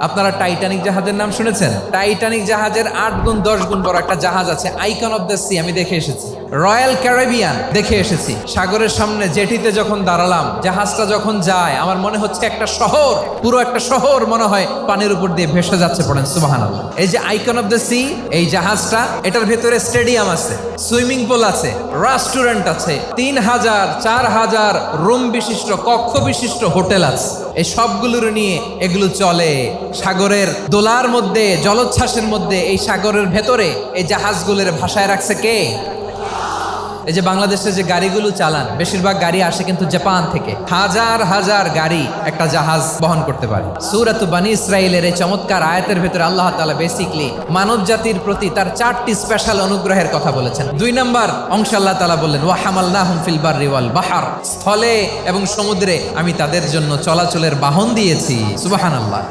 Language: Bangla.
আপনারা টাইটানিক জাহাজের নাম শুনেছেন? টাইটানিক জাহাজের 8 গুণ 10 গুণ বড় একটা জাহাজ আছে, আইকন অফ দ্য সি, আমি দেখে এসেছি। রয়্যাল ক্যারিবিয়ান দেখে এসেছি। সাগরের সামনে জেটিতে যখন দাঁড়ালাম, জাহাজটা যখন যায়, আমার মনে হচ্ছে একটা শহর, পুরো একটা শহর মনে হয় পানির উপর দিয়ে ভেসে যাচ্ছে। পড়েন সুবহানাল্লাহ। এই যে আইকন অফ দ্য সি, এই জাহাজটা, এটার ভেতরে স্টেডিয়াম আছে, সুইমিং পুল আছে, রেস্টুরেন্ট আছে, 3000 4000 রুম বিশিষ্ট, কক্ষ বিশিষ্ট হোটেল আছে। এই সবগুলোর নিয়ে এগুলো চলে সাগরের দোলার মধ্যে, জলোচ্ছ্বাসের মধ্যে। এই সাগরের ভেতরে এই জাহাজগুলোর ভাষায় রাখছে কে? এই যে বাংলাদেশে যে গাড়িগুলো চালান, বেশিরভাগ গাড়ি আসে কিন্তু জাপান থেকে। হাজার হাজার গাড়ি একটা জাহাজ বহন করতে পারে। সূরাত বানী ইসরাঈলের এই চমৎকার আয়াতের ভেতরে আল্লাহ তাআলা বেসিকলি মানব জাতির প্রতি তার 4টি স্পেশাল অনুগ্রহের কথা বলেছেন। 2 নম্বর অংশে আল্লাহ তাআলা বললেন, ওয়া হামালনাহুম ফিল বাররি ওয়াল বাহর, স্থলে এবং সমুদ্রে আমি তাদের জন্য চলাচলের বাহন দিয়েছি। সুবহানাল্লাহ।